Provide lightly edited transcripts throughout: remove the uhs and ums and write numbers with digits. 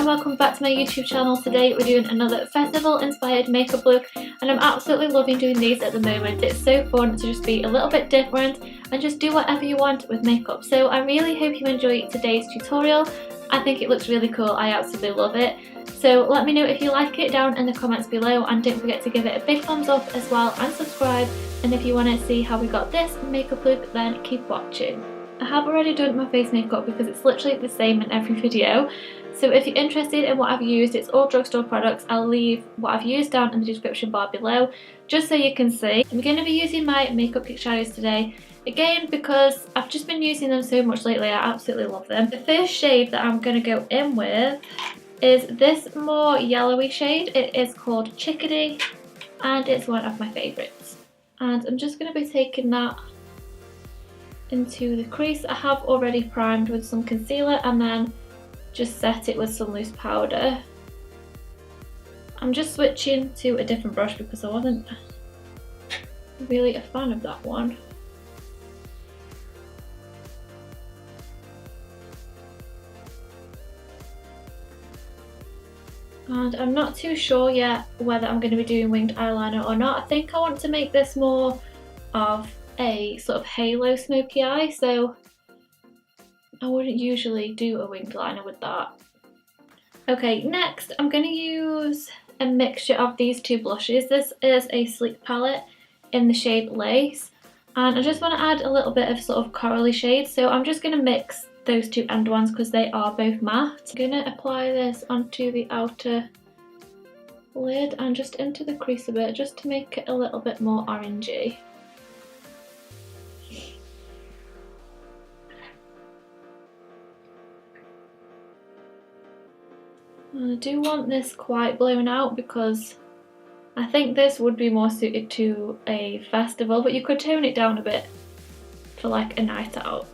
and welcome back to my YouTube channel. Today we're doing another festival inspired makeup look, and I'm absolutely loving doing these at the moment. It's so fun to just be a little bit different and just do whatever you want with makeup. So I really hope you enjoy today's tutorial. I think it looks really cool, I absolutely love it. So let me know if you like it down in the comments below, and don't forget to give it a big thumbs up as well and subscribe. And if you want to see how we got this makeup look, then keep watching. I have already done my face makeup because it's literally the same in every video. So if you're interested in what I've used, it's all drugstore products. I'll leave what I've used down in the description bar below, just so you can see. I'm going to be using my Makeup Geek shadows today, again because I've just been using them so much lately. I absolutely love them. The first shade that I'm going to go in with is this more yellowy shade. It is called Chickadee, and it's one of my favourites. And I'm just going to be taking that into the crease. I have already primed with some concealer and then just set it with some loose powder. I'm just switching to a different brush because I wasn't really a fan of that one. And I'm not too sure yet whether I'm going to be doing winged eyeliner or not. I think I want to make this more of a sort of halo smoky eye, so I wouldn't usually do a winged liner with that. Okay, next I'm going to use a mixture of these two blushes. This is a sleek palette in the shade Lace, and I just want to add a little bit of sort of corally shade, so I'm just going to mix those two end ones because they are both matte. I'm going to apply this onto the outer lid and just into the crease a bit, just to make it a little bit more orangey. And I do want this quite blown out because I think this would be more suited to a festival, but you could tone it down a bit for like a night out.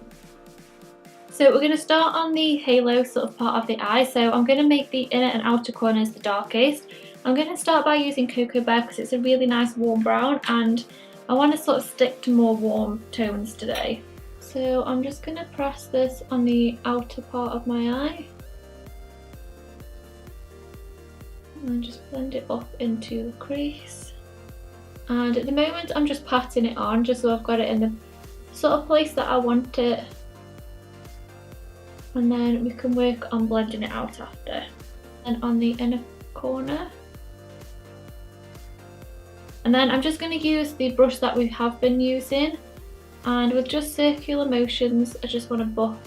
So we're going to start on the halo sort of part of the eye. So I'm going to make the inner and outer corners the darkest. I'm going to start by using Cocoa Bear because it's a really nice warm brown, and I want to sort of stick to more warm tones today. So I'm just going to press this on the outer part of my eye and just blend it up into the crease. And at the moment I'm just patting it on just so I've got it in the sort of place that I want it, and then we can work on blending it out after. And on the inner corner, and then I'm just going to use the brush that we have been using, and with just circular motions I just want to buff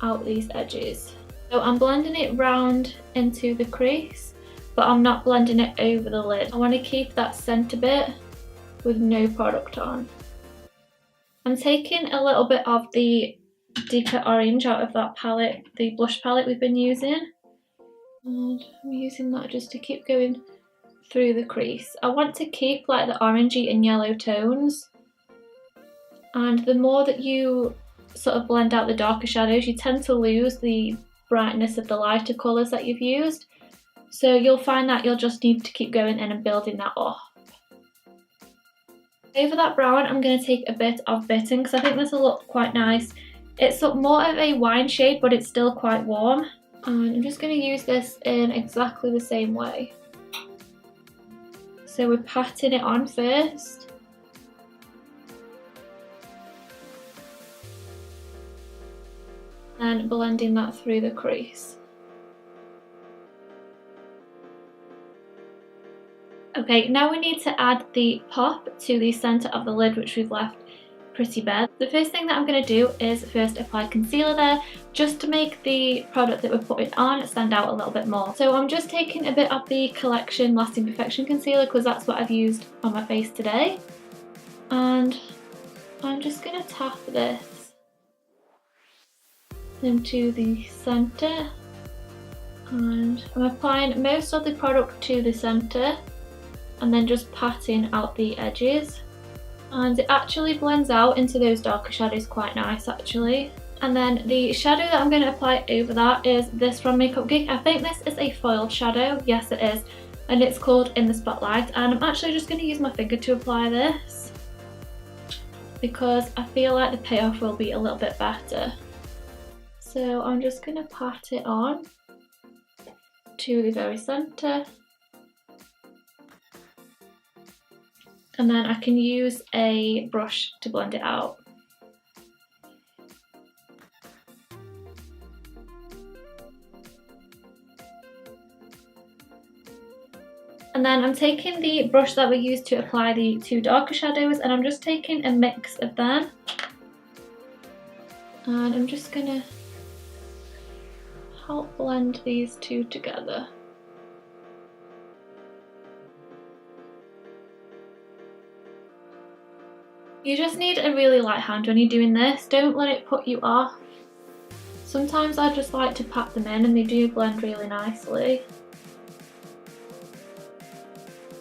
out these edges. So I'm blending it round into the crease, but I'm not blending it over the lid. I want to keep that centre bit with no product on. I'm taking a little bit of the deeper orange out of that palette, the blush palette we've been using, and I'm using that just to keep going through the crease. I want to keep like the orangey and yellow tones, and the more that you sort of blend out the darker shadows, you tend to lose the brightness of the lighter colours that you've used. So you'll find that you'll just need to keep going in and building that up. Over that brown I'm going to take a bit of Bitten because I think this will look quite nice. It's more of a wine shade, but it's still quite warm. And I'm just going to use this in exactly the same way. So we're patting it on first. And blending that through the crease. Okay, now we need to add the pop to the centre of the lid, which we've left pretty bare. The first thing that I'm going to do is first apply concealer there, just to make the product that we're putting on stand out a little bit more. So I'm just taking a bit of the Collection Lasting Perfection concealer because that's what I've used on my face today, and I'm just going to tap this into the centre, and I'm applying most of the product to the centre and then just patting out the edges. And it actually blends out into those darker shadows quite nice actually. And then the shadow that I'm going to apply over that is this from Makeup Geek. I think this is a foiled shadow, yes it is, and it's called In the Spotlight, and I'm actually just going to use my finger to apply this because I feel like the payoff will be a little bit better. So I'm just going to pat it on to the very centre. And then I can use a brush to blend it out. And then I'm taking the brush that we used to apply the two darker shadows, and I'm just taking a mix of them. And I'm just gonna help blend these two together. You just need a really light hand when you're doing this. Don't let it put you off. Sometimes I just like to pat them in and they do blend really nicely.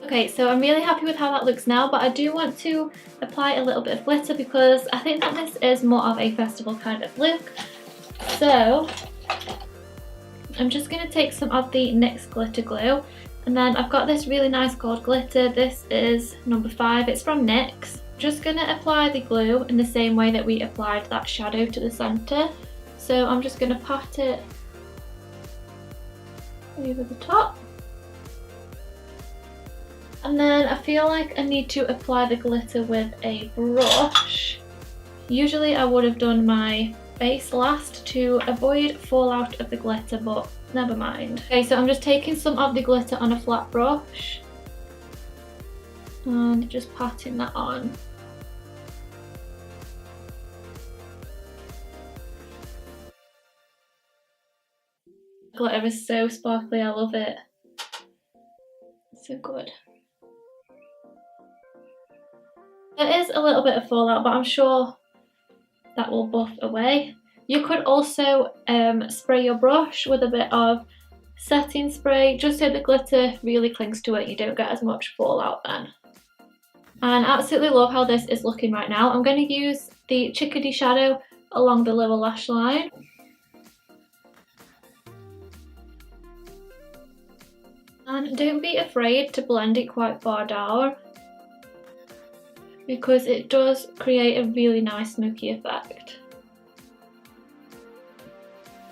Okay, so I'm really happy with how that looks now, but I do want to apply a little bit of glitter because I think that this is more of a festival kind of look. So I'm just going to take some of the NYX glitter glue, and then I've got this really nice gold glitter. This is number 5, it's from NYX. Just going to apply the glue in the same way that we applied that shadow to the centre. So I'm just going to pat it over the top. And then I feel like I need to apply the glitter with a brush. Usually I would have done my base last to avoid fallout of the glitter, but never mind. Okay, so I'm just taking some of the glitter on a flat brush and just patting that on. Glitter is so sparkly, I love it. So good. There is a little bit of fallout, but I'm sure that will buff away. You could also spray your brush with a bit of setting spray, just so the glitter really clings to it, you don't get as much fallout then. And I absolutely love how this is looking right now. I'm going to use the Chickadee shadow along the lower lash line. And don't be afraid to blend it quite far down, because it does create a really nice smoky effect.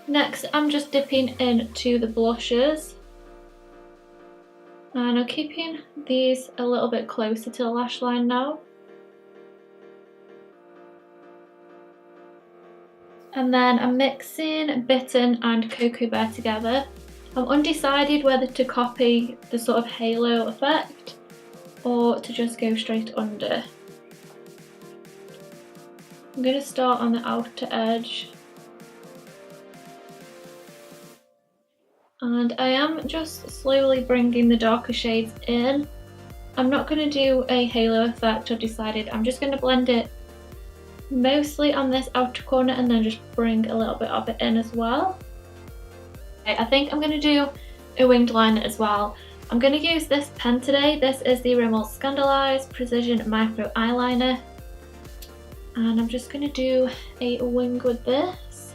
Next, I'm just dipping into the blushes, and I'm keeping these a little bit closer to the lash line now. And then I'm mixing Bitten and Cocoa Bear together. I'm undecided whether to copy the sort of halo effect or to just go straight under. I'm going to start on the outer edge, and I am just slowly bringing the darker shades in. I'm not going to do a halo effect, I've decided. I'm just going to blend it mostly on this outer corner and then just bring a little bit of it in as well. Okay, I think I'm going to do a winged liner as well. I'm going to use this pen today. This is the Rimmel Scandaleyes Precision Micro Eyeliner. And I'm just going to do a wing with this.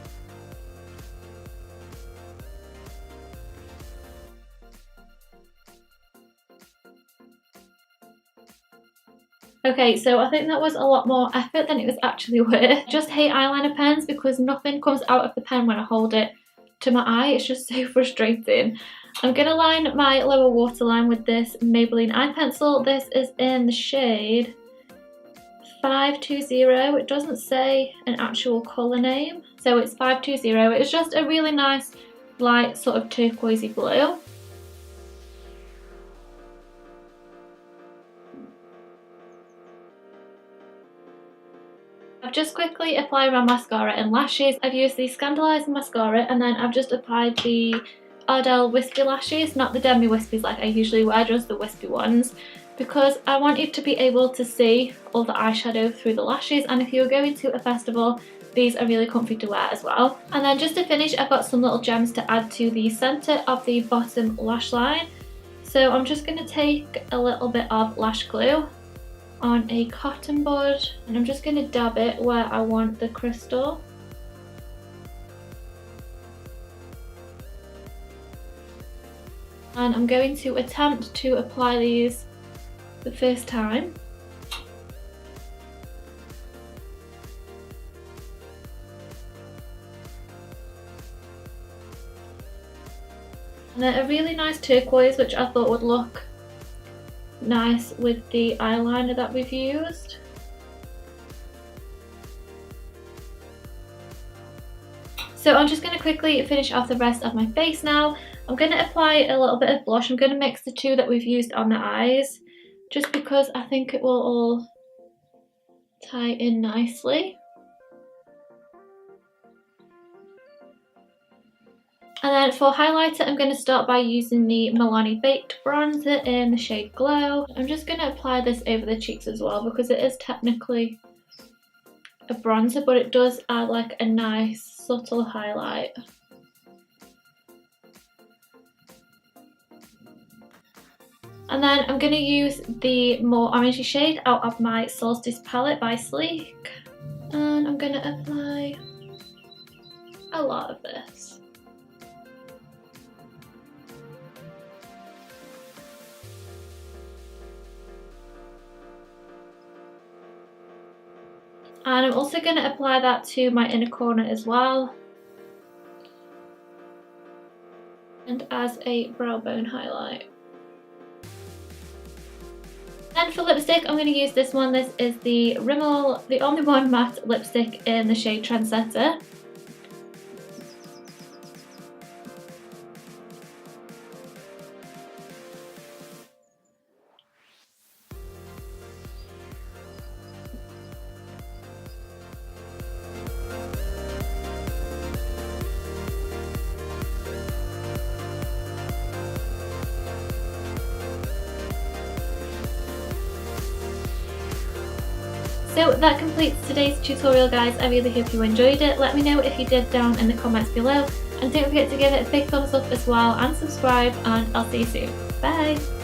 Okay, so I think that was a lot more effort than it was actually worth. I just hate eyeliner pens because nothing comes out of the pen when I hold it to my eye. It's just so frustrating. I'm going to line my lower waterline with this Maybelline eye pencil. This is in the shade 520. It doesn't say an actual colour name, so it's 520. It's just a really nice light sort of turquoisey blue. I've just quickly applied my mascara and lashes. I've used the Scandaleyes mascara, and then I've just applied the Ardell wispy lashes, not the demi wispies like I usually wear, just the wispy ones, because I wanted to be able to see all the eyeshadow through the lashes, and if you're going to a festival, these are really comfy to wear as well. And then just to finish, I've got some little gems to add to the centre of the bottom lash line. So I'm just going to take a little bit of lash glue on a cotton bud, and I'm just going to dab it where I want the crystal. And I'm going to attempt to apply these the first time. And they're a really nice turquoise, which I thought would look nice with the eyeliner that we've used. So I'm just going to quickly finish off the rest of my face now. I'm going to apply a little bit of blush. I'm going to mix the two that we've used on the eyes, just because I think it will all tie in nicely. And then for highlighter, I'm going to start by using the Milani Baked bronzer in the shade Glow. I'm just going to apply this over the cheeks as well, because it is technically a bronzer, but it does add like a nice subtle highlight. And then I'm going to use the more orangey shade out of my Solstice palette by Sleek. And I'm going to apply a lot of this. And I'm also going to apply that to my inner corner as well, and as a brow bone highlight. And for lipstick, I'm going to use this one. This is the Rimmel, the Only One Matte lipstick in the shade Trendsetter. So that completes today's tutorial, guys. I really hope you enjoyed it. Let me know if you did down in the comments below, and don't forget to give it a big thumbs up as well and subscribe, and I'll see you soon. Bye!